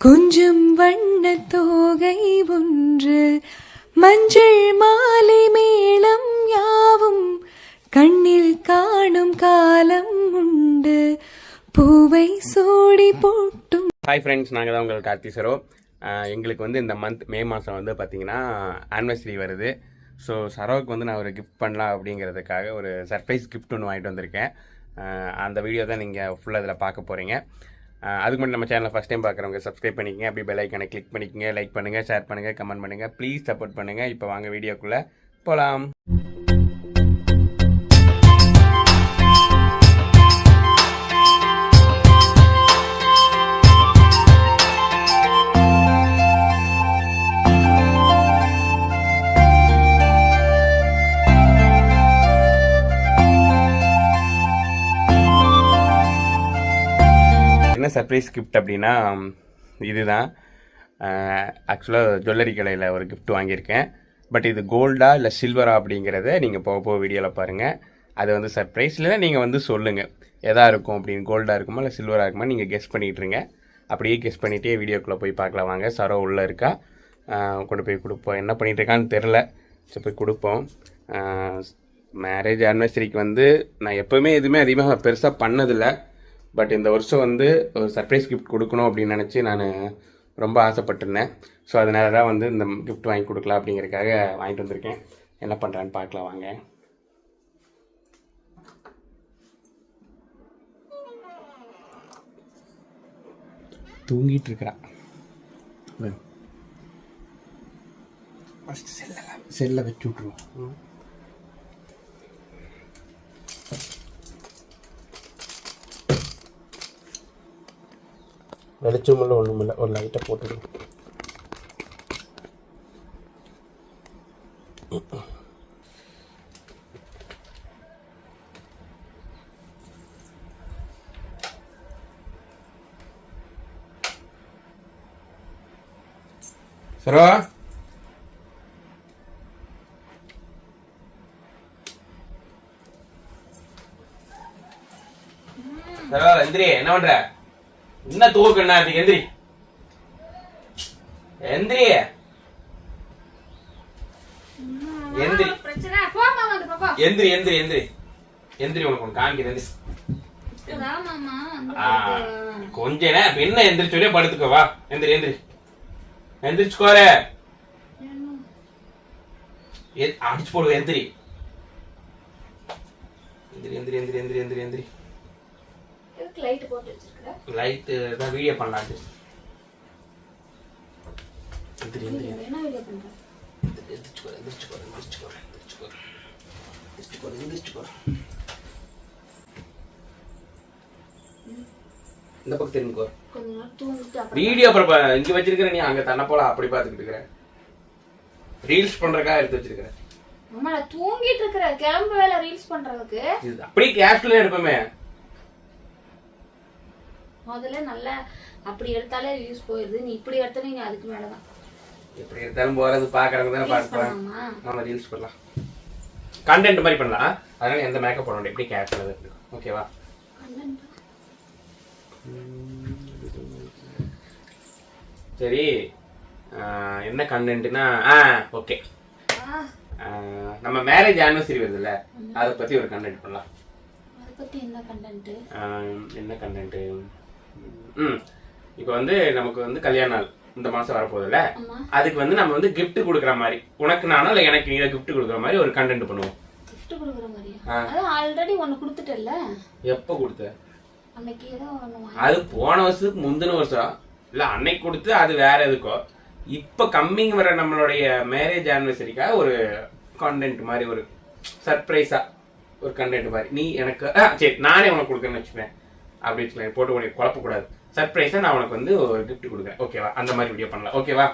கொஞ்சம் வண்ண தோகை ஒன்று மஞ்சள் மாலை மேளம் யாவும் கண்ணில் காணும் காலம் உண்டு பூவை சூடி போட்டும். ஹாய் ஃப்ரெண்ட்ஸ், நாங்கள் தான் உங்கள் கார்த்தி சரோ. எங்களுக்கு வந்து இந்த மந்த் மே மாதம் வந்து பார்த்திங்கன்னா ஆனிவர்சரி வருது. ஸோ சரோவுக்கு வந்து நான் ஒரு கிஃப்ட் பண்ணலாம் அப்படிங்கிறதுக்காக ஒரு சர்ப்ரைஸ் கிஃப்ட் ஒன்று வாங்கிட்டு வந்திருக்கேன். அந்த வீடியோ தான் நீங்கள் ஃபுல்லாக இதில் பார்க்க போகிறீங்க. அதுக்கு மட்டும் நம்ம சேனலை ஃபஸ்ட் டைம் பார்க்குறவங்க சப்ஸ்கிரைப் பண்ணிக்கங்க, அப்படி பெல் ஐக்கானை கிளிக் பண்ணிக்கங்க, லைக் பண்ணுங்கள், ஷேர் பண்ணுங்கள், கமெண்ட் பண்ணுங்கள், ப்ளீஸ் சப்போர்ட் பண்ணுங்கள். இப்போ வாங்க வீடியோக்குள்ளே போகலாம். என்ன சர்ப்ரைஸ் கிஃப்ட் அப்படின்னா இதுதான். ஆக்சுவலாக ஜுவல்லரி கடையில் ஒரு கிஃப்ட் வாங்கியிருக்கேன். பட் இது கோல்டா இல்லை சில்வரா அப்படிங்கிறத நீங்கள் போக வீடியோவில் பாருங்கள். அது வந்து சர்ப்ரைஸ். இல்லைன்னா நீங்கள் வந்து சொல்லுங்கள் எதா இருக்கும் அப்படின்னு, கோல்டாக இருக்குமா இல்லை சில்வராக இருக்குமா நீங்கள் கெஸ் பண்ணிகிட்ருங்க. அப்படியே கெஸ் பண்ணிகிட்டே வீடியோக்குள்ளே போய் பார்க்கலாம் வாங்க. சரோ உள்ளே இருக்கா, கொண்டு போய் கொடுப்போம். என்ன பண்ணிகிட்ருக்கான்னு தெரில, சரி போய் கொடுப்போம். மேரேஜ் ஆனிவர்சரிக்கு வந்து நான் எப்போவுமே எதுவுமே அதிகமாக பெருசாக பண்ணதில்லை. பட் இந்த வருஷம் வந்து ஒரு சர்ப்ரைஸ் கிஃப்ட் கொடுக்கணும் அப்படின்னு நினச்சி நான் ரொம்ப ஆசைப்பட்டிருந்தேன். ஸோ அதனால தான் வந்து இந்த கிஃப்ட் வாங்கி கொடுக்கலாம் அப்படிங்கிறதுக்காக வாங்கிட்டு வந்திருக்கேன். என்ன பண்ணுறான்னு பார்க்கலாம் வாங்க. தூங்கிட்டு இருக்கிறா. செல்லை வச்சு விட்ருவோம். வெளிச்சம் இல்லை, ஒன்றும் இல்லை, ஒரு லைட்டை போட்டுடும். சரோ சரோ எந்திரி, என்ன பண்ற? என்ன தூக்கு என்ன? எந்திரி எந்திரி எந்திரி எந்திரி எந்திரி எந்திரி எந்திரி. உனக்கு ஒன்று காமிக்கிறேன். கொஞ்ச நேரம் என்ன எந்திரிச்சோடே படுத்துக்கோவா. எந்திரி எந்திரி எந்திரிச்சுக்கோர, அடிச்சு போடுவ. எந்திரி எந்திரி எந்திரி எந்திரி எந்திரி எந்திரி எந்திரி. லைட் போட்டு வச்சிருக்கற, லைட் தான் வீடியோ பண்ணலாம். எந்திரி எந்திரி. என்ன வீடியோ பண்ற? எந்திரிச்சுக்கோ எந்திரிச்சுக்கோ எந்திரிச்சுக்கோ எந்திரிச்சுக்கோ எந்திரிச்சுக்கோ எந்திரிச்சுக்கோ. இந்த பக்கம் திரும்பிக்கோ. கொஞ்ச நேரம் தூங்கிட்டு வீடியோ அப்புறம் இங்க வச்சிருக்கிற, நீ அங்க தன்ன போல அப்படி பாத்துக்கிட்டு இருக்கிற. ரீல்ஸ் பண்றக்கா எடுத்து வச்சிருக்கிற. அம்மா நான் தூங்கிட்டு இருக்கற, கிளம்பு வேலை ரீல்ஸ் பண்றதுக்கு. அப்படியே கேஷ்ல எடுப்பமே. முதல்ல நல்லா அப்படி எடுத்தாலே வியூஸ் போயிருது. நீ இப்படி எடுத்தா நீ அதுக்கு மேலதான். எப்படி எடுத்தாலும் போறது பாக்குறவங்க தானே பாக்குறாங்க. நம்ம ரீல்ஸ் பண்ணலாம், கண்டென்ட் மாதிரி பண்ணலாம். அதனால எந்த மேக்கப் பண்ண வேண்டிய, எப்படி கேஷ்ல இருக்கு. ஓகேவா? சரி, என்ன கண்டென்ட்னா ஓகே, நம்ம மேரேஜ் ஆனிவர்சரி வருதுல்ல, அதை பத்தி ஒரு கண்டென்ட் பண்ணலாம். அதை பத்தி என்ன கண்டென்ட்? என்ன கண்டென்ட்? இப்போ வந்து நமக்கு வந்து கல்யாண நாள் இந்த மாசம் வரப்போகுதுல்ல, அதுக்கு வந்து நம்ம வந்து கிஃப்ட் கொடுக்குற மாதிரி, உனக்கு நானும் இல்லை எனக்கு நீங்க கிஃப்ட் கொடுக்குற மாதிரி ஒரு கண்டென்ட் பண்ணுவோம். கிஃப்ட் கொடுக்குற மாதிரியா? அது ஆல்ரெடி ஒன்னு கொடுத்துட்டல்ல. எப்போ கொடுத்த? அன்னைக்கு ஏதோ ஒன்னு. அது போன வருஷத்துக்கு முந்தின வருஷம் இல்ல, அன்னைக்கு கொடுத்து அது வேற எதுக்கோ. இப்ப கம்மிங் வர நம்மளுடைய மேரேஜ் ஆனிவர்சரிக்காக ஒரு கண்டென்ட் மாதிரி, ஒரு சர்ப்ரைஸா ஒரு கண்டென்ட் மாதிரி நீ எனக்கு சரி நானே உனக்கு கொடுக்குறேன்னு வச்சுப்பேன். அப்படி வச்சுக்கலாம், போட்டு உனக்கு குழப்பக்கூடாது. சர்ப்ரைஸா நான் உனக்கு வந்து ஒரு கிஃப்ட் கொடுக்குறேன். ஓகேவா? அந்த மாதிரி வீடியோ பண்ணலாம். ஓகேவா?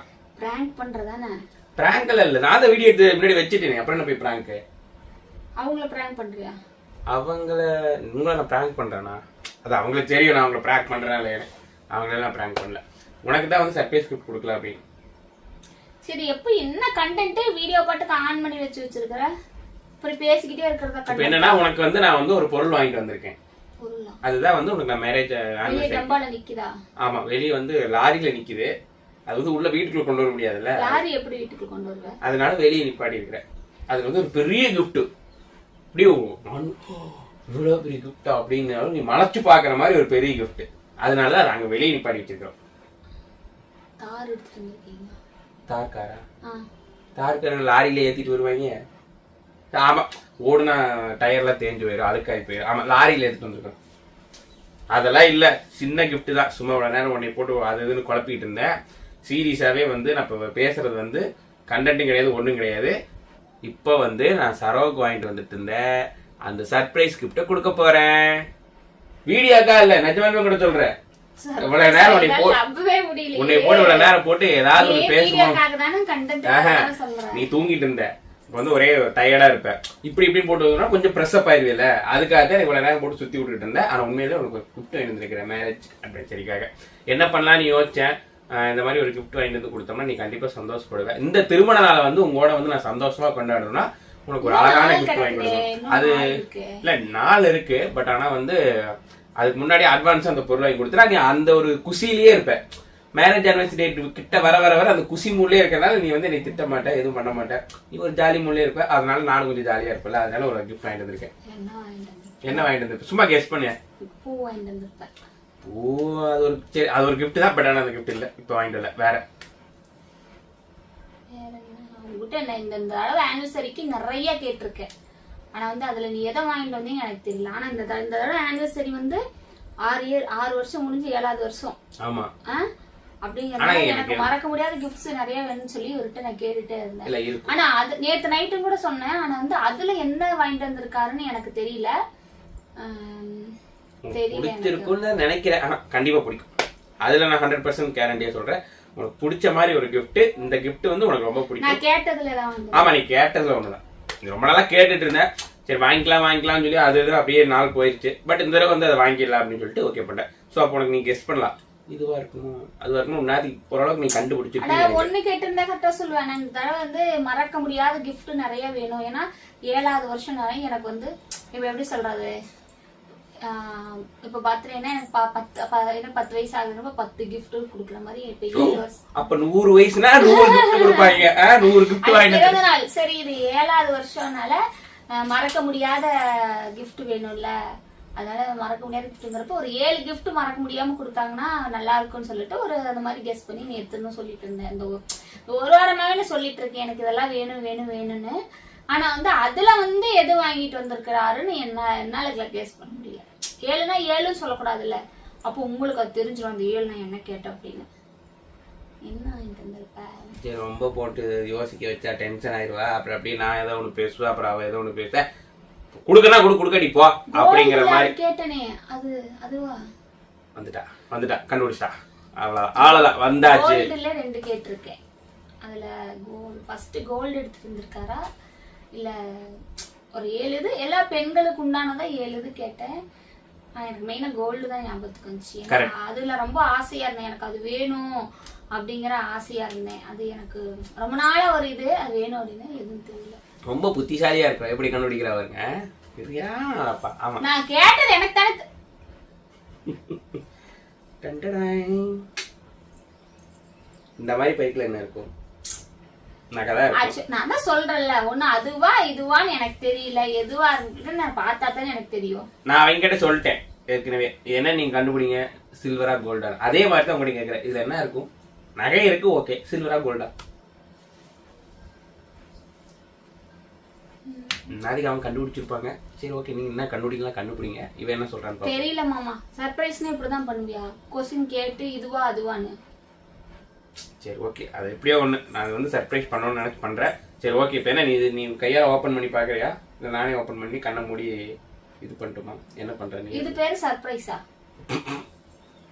பிராங்க் பண்றதானே? பிராங்க்ல இல்ல, நான் அந்த வீடியோ எடுத்து முன்னாடி வச்சுட்டேன். அப்புறம் என்ன போய் பிராங்க்? அவங்கள பிராங்க் பண்றியா? உங்களை நான் பிராங்க் பண்றேனா? அது அவங்களுக்கு தெரியும் நான் அவங்களை பிராங்க் பண்றேன் இல்லையா. அவங்களெல்லாம் பிராங்க் பண்ணல, உனக்கு தான் வந்து சர்ப்ரைஸ் கிஃப்ட் கொடுக்கலாம் அப்படின்னு. சரி, எப்ப என்ன கண்டென்ட் வீடியோ பாட்டுக்கு ஆன் பண்ணி வச்சிருக்கிற? இப்படி பேசிக்கிட்டே இருக்கிறதா? இப்போ என்னன்னா, உனக்கு வந்து நான் வந்து ஒரு பொருள் வாங்கிட்டு வந்திருக்கேன். பொருளா? அதுதான் வந்து உனக்கு நான் மேரேஜ் வெளிய டப்பால நிக்குதா? ஆமா, வெளியே வந்து லாரியில நிக்குது. அது வந்து உள்ள வீட்டுக்குள்ள கொண்டு வர முடியாதுல்ல, லாரி எப்படி வீட்டுக்கு கொண்டு வருவ? அதனால வெளியே நிப்பாட்டி இருக்கிறேன். அது வந்து ஒரு பெரிய கிஃப்ட். அப்படியே இவ்வளவு பெரிய கிஃப்டா அப்படின்னாலும் நீ மலைச்சு பாக்குற மாதிரி ஒரு பெரிய கிஃப்ட். அதனால அதை அங்க வெளியே நிப்பாட்டி வச்சிருக்கோம். தார் எடுத்துட்டு வந்திருக்கீங்க? தார்காரா? தார்காரன் லாரியில ஏத்திட்டு வருவாங்க. ஆமா, ஓடுனா டயர்லாம் தேஞ்சு போயிடும், அழுக்காய் போயிடும். ஆமா, லாரியில எடுத்துட்டு வந்திருக்கோம். அதெல்லாம் இல்ல, சின்ன கிஃப்ட் தான். சும்மா இவ்வளவு நேரம் உன்னை போட்டு அது இதுன்னு குழப்பிட்டு இருந்தேன். சீரியஸாவே வந்து நான் இப்ப பேசுறது வந்து கண்டென்ட்டும் கிடையாது, ஒண்ணும் கிடையாது. இப்ப வந்து நான் சரோவுக்கு வாங்கிட்டு வந்துட்டு இருந்தேன் அந்த சர்ப்ரைஸ் கிஃப்ட கொடுக்க போறேன். வீடியோக்கா இல்ல, நிஜமாவே கூட சொல்றேன். இவ்வளவு நேரம் உன்னை போட்டு இவ்வளவு நேரம் போட்டு ஏதாவது ஒண்ணு பேசுவோம். நீ தூங்கிட்டு இருந்த, இப்ப வந்து ஒரே டயர்டா இருப்ப, இப்படி இப்படி போட்டு கொஞ்சம் ப்ரெஸ் அப் ஆயிருவில்ல, அதுக்காக தான் இவ்வளவு நேரம் போட்டு சுத்தி விட்டுட்டு இருந்தேன். ஆனா உண்மையிலே உனக்கு ஒரு கிஃப்ட் வாங்கி வந்திருக்கிறேன் மேரேஜ் அட்வென்ச்சரிக்காக. என்ன பண்ணலாம்னு யோசிச்சேன். இந்த மாதிரி ஒரு கிஃப்ட் வாங்கிட்டு வந்து கொடுத்தோம்னா நீ கண்டிப்பா சந்தோஷப்படுவேன். இந்த திருமண நாளை வந்து உங்களோட வந்து நான் சந்தோஷமா கொண்டாடணும்னா உனக்கு ஒரு அழகான கிஃப்ட் வாங்கி கொடுக்கணும். அது இல்ல, நாள் இருக்கு. பட் ஆனா வந்து அதுக்கு முன்னாடி அட்வான்ஸ் அந்த பொருள் வாங்கி கொடுத்துட்டா நீ அந்த ஒரு குசியிலேயே இருப்ப. மேரேஜ் அனிவர்சரி டேட் கிட்ட வர வர வர அந்த குசி மூலே இருக்கிறனால நீ வந்து நீ திட்ட மாட்ட, எதுவும் பண்ண மாட்டேன். நீ ஒரு ஜாலி மூலே இருப்ப. அதனால நானும் கொஞ்சம் ஜாலியா இருப்பல. அதனால ஒரு கிஃப்ட் வாங்கிட்டு வந்திருக்கேன். என்ன வாங்கிட்டு வந்திருப்ப? சும்மா கெஸ் பண்ணு. பூ வாங்கிட்டு வந்திருப்பேன். பூ? அது ஒரு சரி, அது ஒரு கிஃப்ட் தான். பட் ஆனா அந்த கிஃப்ட் இல்ல, இப்ப வாங்கிட்டு வரல. வேற இந்த தடவை ஆனிவர்சரிக்கு நிறைய கேட்டிருக்கேன். ஆனா வந்து அதுல நீ எதை வாங்கிட்டு வந்தீங்க எனக்கு தெரியல. ஆனா இந்த தடவை ஆனிவர்சரி வந்து 6 வருஷம் முடிஞ்சு 7வது வருஷம். ஆமா, அப்படிங்கறத எனக்கு மறக்க முடியாத கிஃப்ட்ஸ் நிறைய வேணும்னு சொல்லி ஒருட்ட நான் கேட்டுட்டே இருந்தேன். ஆனா அது நேத்து நைட்டும் கூட சொன்னேன். ஆனா வந்து அதுல என்ன வாங்கிட்டு வந்திருக்காருன்னு எனக்கு தெரியல. பிடிச்சிருக்குன்னு நினைக்கிறேன். ஆனா கண்டிப்பா பிடிக்கும். அதுல நான் 100% கேரண்டியா சொல்றேன். உனக்கு பிடிச்ச மாதிரி ஒரு கிஃப்ட். இந்த கிஃப்ட் வந்து உனக்கு ரொம்ப பிடிக்கும். நான் கேட்டதுல ஆமா, நீ கேட்டதுல ஒண்ணுதான். நீ ரொம்ப நாளா கேட்டுட்டு இருந்தேன். சரி வாங்கிக்கலாம்னு சொல்லி அது அப்படியே நாள் போயிருச்சு. பட் இந்த தடவை வந்து அதை வாங்கிடலாம் அப்படின்னு சொல்லிட்டு ஓகே பண்ணேன். சோ அப்போ உனக்கு நீ கெஸ் பண்ணலாம், இதுவா இருக்கணும் அதுவா இருக்கணும். முன்னாடி ஓரளவுக்கு நீ கண்டுபிடிச்சிருக்க. ஒண்ணு கேட்டிருந்தா கரெக்டா சொல்லுவேன். இந்த தடவை வந்து மறக்க முடியாத கிஃப்ட் நிறைய வேணும். ஏன்னா 7வது வருஷம் எனக்கு வந்து இப்ப எப்படி சொல்றது, இப்ப பர்த்டேனா எனக்கு 10 வயசு ஆகுதுன்னா 10 கிஃப்ட் குடுக்குற மாதிரி. இப்ப 7 வருஷம், அப்ப 100 வயசுனா 100 கிஃப்ட் கொடுப்பாங்க. 100 கிஃப்ட் வாங்கிட்டு. சரி, இது 7வது வருஷம்னால மறக்க முடியாத கிஃப்ட் வேணும்ல. அதனால மறக்க முடியாத கிஃப்ட்ங்கிறப்ப ஒரு 7 கிஃப்ட் மறக்க முடியாம கொடுத்தாங்கன்னா நல்லா இருக்கும்னு சொல்லிட்டு ஒரு அந்த மாதிரி கெஸ் பண்ணி நீ எடுத்துன்னு சொல்லிட்டு இருந்தேன். இந்த ஒரு வாரமாவே சொல்லிட்டு இருக்கேன் எனக்கு இதெல்லாம் வேணும்னு. ஆனா வந்து அதுல வந்து எது வாங்கிட்டு வந்திருக்கிறாருன்னு என்னால கெஸ் பண்ண முடியல. 7னா 7ன்னு சொல்லக்கூடாதுல்ல. அப்போ உங்களுக்கு அது தெரிஞ்சிடும் அந்த 7 என்ன கேட்டேன் அப்படின்னு. என்ன வாங்கிட்டு வந்திருப்ப? சரி, ரொம்ப போட்டு யோசிக்க வச்சா டென்ஷன் ஆயிடுவா. அப்புறம் அப்படியே நான் ஏதோ ஒண்ணு பேசுவேன், அப்புறம் அவ ஏதோ ஒண்ணு பேச குடுக்கனா குடுக்கடி போ அப்படிங்கிற மாதிரி கேட்டனே. அதுவா வந்துட்டா கண்டுபிடிச்சா. அவ்வளவுதான் வந்தாச்சு. கோல்டுல 2 கேட்டிருக்கேன். அதுல ஃபர்ஸ்ட் கோல்டு எடுத்துட்டு வந்திருக்காரா இல்ல ஒரு 7 இது எல்லா பெண்களுக்கு உண்டானதான் 7 இது கேட்டேன். எனக்கு மெயினா கோல்டு தான் ஞாபகத்துக்கு வந்துச்சு. அதுல ரொம்ப ஆசையா இருந்தேன், எனக்கு அது வேணும் அப்படிங்கிற ஆசையா இருந்தேன். அது எனக்கு ரொம்ப நாளா ஒரு இது அது வேணும் அப்படின்னு எதுவும் தெரியல. ரொம்ப புத்திசாலியா இருக்கிற எப்படி கண்டுபிடிக்கிறவங்க. நான் கேட்டது எனக்கு தானே. இந்த மாதிரி பைக்ல என்ன இருக்கும்? நான் தான் சொல்றேன்ல, ஒண்ணு அதுவா இதுவான்னு எனக்கு தெரியல. எதுவா இருக்குன்னு நான் பார்த்தா தான் எனக்கு தெரியும். நான் அவங்க கிட்ட சொல்லிட்டேன் ஏற்கனவே. என்ன நீங்க கண்டுபிடிங்க, சில்வரா கோல்டா? அதே மாதிரி தான் உங்களுக்கு கேட்கிறேன். இதுல என்ன இருக்கும்? நகை இருக்கு, ஓகே. சில்வரா கோல்டா? நாளைக்கு அவங்க கண்டுபிடிச்சிருப்பாங்க. சரி, ஓகே, நீங்க என்ன கண்டுபிடிங்க. இவன் என்ன சொல்றான்னு தெரியல மாமா. சர்ப்ரைஸ்னா இப்படிதான் பண்ணுவியா? கொஸ்டின் கேட்டு இதுவா அதுவான்னு. சரி, ஓகே, அது எப்படியோ ஒண்ணு. நான் வந்து சர்ப்ரைஸ் பண்ணணும்னு நினைச்சு பண்றேன். சரி, ஓகே. இப்ப என்ன நீ கையால ஓபன் பண்ணி பாக்குறியா இல்ல நானே ஓபன் பண்ணி கண்ணை மூடி இது பண்ணட்டுமா? என்ன பண்ற நீ? இது பேரு சர்ப்ரைஸா?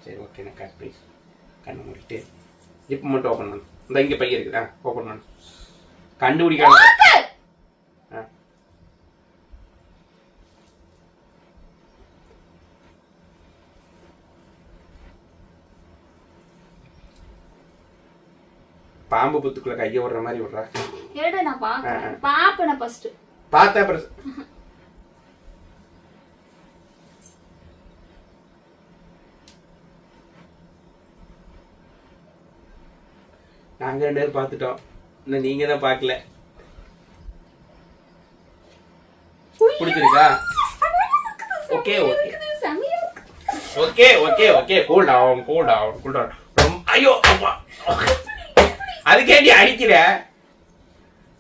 சரி, ஓகே, நான் சர்ப்ரைஸ் கண்ணை மூடிட்டு இப்ப மட்டும் ஓபன் பண்ணு. இந்த இங்க பைய இருக்கு, ஓபன் பண்ணு. கண்டுபிடிக்காம பாம்பு புத்துக்குள்ள கைய விடுற மாதிரி விடுறா. ஏடா நான் பாப்பேன் ஃபர்ஸ்ட். பார்த்தா அப்புறம் நாங்கள் 2 பேரும் பார்த்துட்டோம், இன்னும் நீங்கள் தான் பார்க்கல. பிடிச்சிருக்கா? Okay okay okay okay okay cool down cool down cool down. ஐயோ அப்பா, அதுக்கேண்டி அடிக்கிற?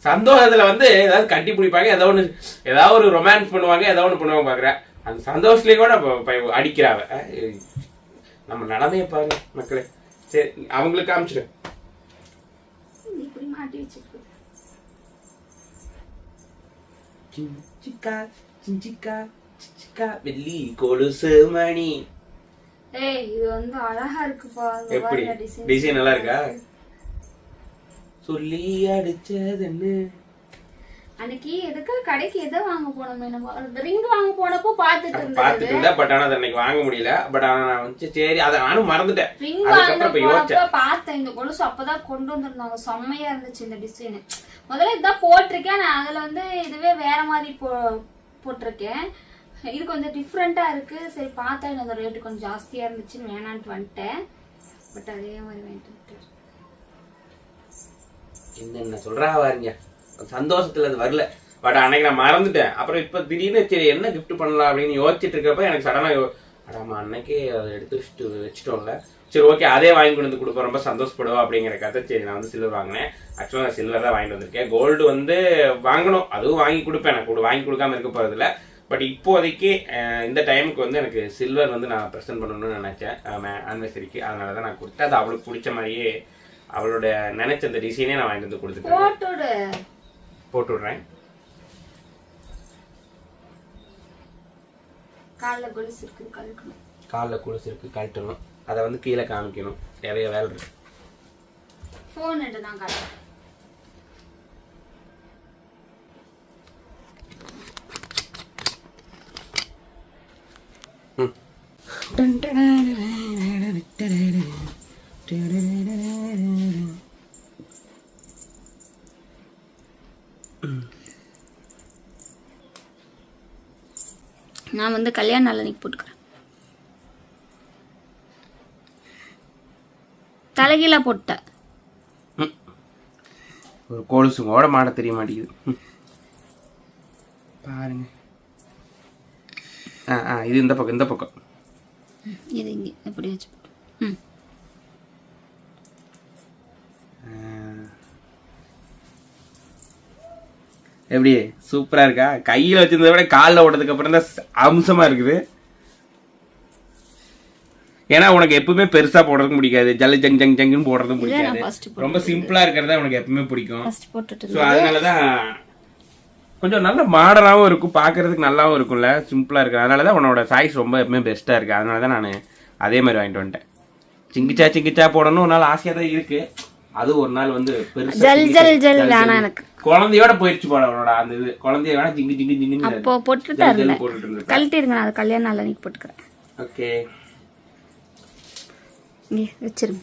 சந்தோஷத்துல வந்து ஏதாவது கட்டி பிடிப்பாங்க, ஏதாவது ஒரு ரொமான்ஸ் பண்ணுவாங்க, ஏதாவது ஒன்று பண்ணுவாங்க பாக்குறேன். அந்த சந்தோஷத்துலேயே கூட அடிக்கிறாவ. நம்ம நடமையை பாருங்க மக்களே. சரி, அவங்களுக்கு காமிச்சிடு. வெள்ளி கொலுசு மணி. இது வந்து அழகா இருக்குப்பா. எப்படி டிசைன் நல்லா இருக்கா? சொல்லி அடிச்சதுன்னு அன்னைக்கு எதுக்கு கடைக்கு எதை வாங்க போனோமே, நம்ம ரிங் வாங்க போனப்போ பாத்துட்டு இருந்தேன். பட் ஆனா அன்னைக்கு வாங்க முடியல. பட் ஆனா நான் வந்து சரி அதை நானும் மறந்துட்டேன். ரிங் வாங்க போனப்போ பார்த்தேன் இந்த கொலுசு, அப்பதான் கொண்டு வந்திருந்தாங்க. செம்மையா இருந்துச்சு இந்த டிசைன். முதல்ல இதான் போட்டிருக்கேன் நான். அதுல வந்து இதுவே வேற மாதிரி போட்டிருக்கேன். இது கொஞ்சம் டிஃப்ரெண்டா இருக்கு. சரி பார்த்தா இந்த ரேட்டு கொஞ்சம் ஜாஸ்தியா இருந்துச்சுன்னு வேணான்ட்டு வந்துட்டேன். பட் அதே மாதிரி வேண்டாம். என்ன சொல்றா பாருங்க, சந்தோஷத்துல அது வரல. பட் அன்னைக்கு நான் மறந்துட்டேன். அப்புறம் இப்ப திடீர்னு சரி என்ன கிஃப்ட் பண்ணலாம் அப்படின்னு யோசிச்சுட்டு இருக்கப்ப எனக்கு சடனா அடாமா அன்னைக்கே அதை எடுத்து வச்சுட்டோம்ல, சரி ஓகே அதே வாங்கி கொண்டு வந்து கொடுப்போம், ரொம்ப சந்தோஷப்படுவோம் அப்படிங்கிற கதை. சரி நான் வந்து சில்வர் வாங்கினேன். ஆக்சுவலாக நான் சில்வர் தான் வாங்கிட்டு வந்திருக்கேன். கோல்டு வந்து வாங்கணும், அதுவும் வாங்கி கொடுப்பேன். எனக்கு வாங்கி கொடுக்காம இருக்க போறதில்ல. பட் இப்போதைக்கு இந்த டைமுக்கு வந்து எனக்கு சில்வர் வந்து நான் ப்ரெசென்ட் பண்ணணும்னு நினைச்சேன் ஆனிவர்சரிக்கு. அதனால தான் நான் கொடுத்தேன். அது அவளுக்கு பிடிச்ச மாதிரியே அவளோட நினைச்ச அந்த டிசைனே நான் வாங்கிட்டு வந்து கொடுத்துட்டேன். போட்டு விடுறேன். கால்ல கொலுசு இருக்கு கழட்டணும். கால்ல கொலுசு இருக்கு கழட்டணும். அதை வந்து கீழே காமிக்கணும். நிறைய வேலை இருக்கு. ஃபோன் எடுத்து நான் காட்டுறேன். நான் வந்து கல்யாண நாள் அன்னைக்கு போட்டுக்கிறேன். தலைகீழ போட்ட ஒரு கொலுசுங்கோட மாட தெரிய மாட்டேங்குது பாருங்க. இது இந்த பக்கம், இந்த பக்கம் இது இங்க எப்படி வச்சு எப்படி சூப்பரா இருக்கா? கையில வச்சிருந்ததை விட காலில் ஓட்டதுக்கு அப்புறம் தான் அம்சமா இருக்குது. ஏன்னா உனக்கு எப்பவுமே பெருசா போடுறதுக்கு பிடிக்காது, ஜல்லி ஜங் ஜங் ஜங்குன்னு போடுறதும் பிடிக்காது. ரொம்ப சிம்பிளா இருக்கிறதா உனக்கு எப்பவுமே பிடிக்கும். ஸோ அதனாலதான் கொஞ்சம் நல்ல மாடர்னாகவும் இருக்கும், பார்க்கறதுக்கு நல்லாவும் இருக்கும்ல, சிம்பிளா இருக்கு. அதனாலதான் உன்னோட சாய்ஸ் ரொம்ப எப்பவுமே பெஸ்டா இருக்கு. அதனாலதான் நான் அதே மாதிரி வாங்கிட்டு வந்துட்டேன். சிங்கிச்சா போடணும் ஒரு நாள் ஆசையா தான் இருக்கு. அது ஒரு நாள் வந்து குழந்தையோட போயிடுச்சு போல அவனோட அந்த இது. குழந்தைய வேணா ஜிங்கு ஜிங்கு ஜிங்கு அப்போ போட்டுட்டு கழட்டி இருங்க. நான் கல்யாண நாள் அன்னைக்கு போட்டுக்கிறேன். ஓகே வச்சிருங்க.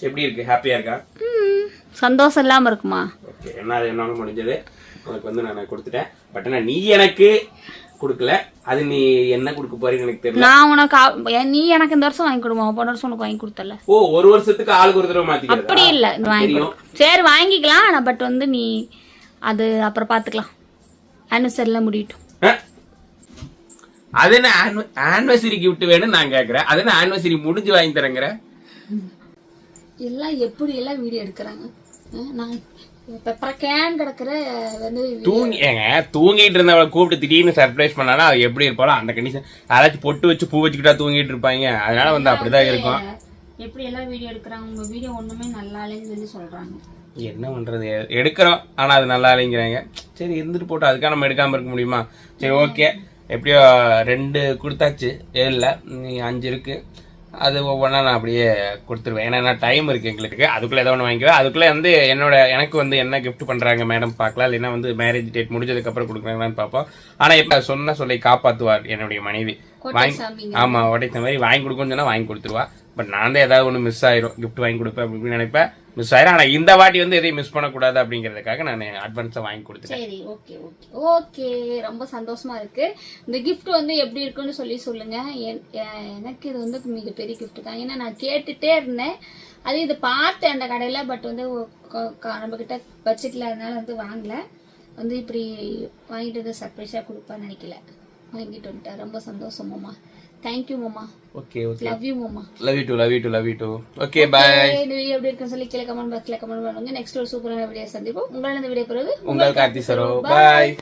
எப்படி இருக்கு? ஹாப்பியா இருக்கா? சந்தோஷம் இல்லாம இருக்குமா? ஓகே, என்னால முடிஞ்சது உனக்கு வந்து நான் கொடுத்துட்டேன். பட் நீ எனக்கு கொடுக்கல. அது நீ என்ன கொடுக்க போறீங்க எனக்கு தெரியல. நான் உனக்கு நீ எனக்கு இந்த வருஷம் வாங்கி கொடுமா, போன வருஷம் உனக்கு வாங்கி கொடுத்தல. ஓ, ஒரு வருஷத்துக்கு ஆளுக்கு ஒரு தடவை மாத்திக்க? அப்படி இல்ல, சரி வாங்கிக்கலாம். பட் வந்து நீ அது அப்புறம் பாத்துக்கலாம். ஆனிவர்சரில முடியட்டும். அது என்ன ஆனிவர்சரி கிஃப்ட் வேணும் நான் கேக்குறேன். அது என்ன ஆனிவர்சரி முடிஞ்சு வாங்கி தரேங்கிற? எல்லாம் எப்படி எல்லாம் வீடியோ எடுக்கிறாங்க. நான் தூங்கிட்டு இருந்தவளை கூப்பிட்டு திடீர்னு சர்ப்ரைஸ் பண்ணாலும் அது எப்படி இருப்பாலும் அந்த கண்டிஷன். யாராச்சும் பொட்டு வச்சு பூ வச்சுக்கிட்டா தூங்கிட்டு இருப்பாங்க. அதனால வந்து அப்படிதான் இருக்கும். எப்படி எல்லாம் வீடியோ எடுக்கிறாங்க. உங்க வீடியோ ஒண்ணுமே நல்லா இல்லைன்னு சொல்லி சொல்றாங்க. என்ன பண்றது, எடுக்கிறோம் ஆனா அது நல்லா இல்லைங்கிறாங்க. சரி இருந்துட்டு போட்டோம், அதுக்காக நம்ம எடுக்காம இருக்க முடியுமா? சரி ஓகே, எப்படியோ 2 கொடுத்தாச்சு. 7ல 5 இருக்கு. அது ஒவ்வொன்றா நான் அப்படியே கொடுத்துருவேன். ஏன்னா டைம் இருக்குது எங்களுக்கு. அதுக்குள்ளே ஏதோ ஒன்று வாங்கிக்குவேன். அதுக்குள்ளே வந்து எனக்கு வந்து என்ன கிஃப்ட் பண்ணுறாங்க மேடம் பார்க்கலாம். இல்லைன்னா வந்து மேரேஜ் டேட் முடிஞ்சதுக்கப்புறம் கொடுக்குறாங்களான்னு பார்ப்போம். ஆனால் இப்போ சொன்ன சொல்லி காப்பாற்றுவார் என்னுடைய மனைவி. ஆமாம், உடைத்த மாதிரி வாங்கி கொடுக்கணும்னு சொன்னால் வாங்கி கொடுத்துருவா. பட் நான் தான் ஏதாவது ஒன்று மிஸ் ஆயிரும், கிஃப்ட் வாங்கி கொடுப்பேன் அப்படின்னு நினைப்பேன். மிஸ் ஆயிரும். ஆனால் இந்த வாட்டி வந்து எதையும் மிஸ் பண்ணக்கூடாது அப்படிங்கிறதுக்காக நான் அட்வான்ஸாக வாங்கி கொடுத்துட்டேன். சரி, ஓகே ஓகே ஓகே, ரொம்ப சந்தோஷமா இருக்கு. இந்த gift வந்து எப்படி இருக்குன்னு சொல்லுங்க. எனக்கு இது வந்து மிகப்பெரிய gift தான். ஏன்னா நான் கேட்டுட்டே இருந்தேன், அது இது பார்த்தேன் அந்த கடையில, பட் வந்து நம்ம கிட்ட பட்ஜெட் இல்லாதனால வந்து வாங்கல. வந்து இப்படி வாங்கிட்டு வந்து சர்ப்ரைஸா கொடுப்பான்னு நினைக்கல, வாங்கிட்டு வந்துட்டேன். ரொம்ப சந்தோஷம் மாமா. தேங்க்யூ மாமா. ஓகே ஓகே, லவ் யூ மாமா. Love you too. Okay bye. இந்த வீடியோ எப்படி இருக்குன்னு சொல்லி கீழே கமெண்ட் பாக்ஸ்ல கமெண்ட் பண்ணுங்க. நெக்ஸ்ட் ஒரு சூப்பரான வீடியோ சந்திப்போம். உங்களால இந்த வீடியோ பிறகு உங்கள் கார்த்தி சரோ. பாய்.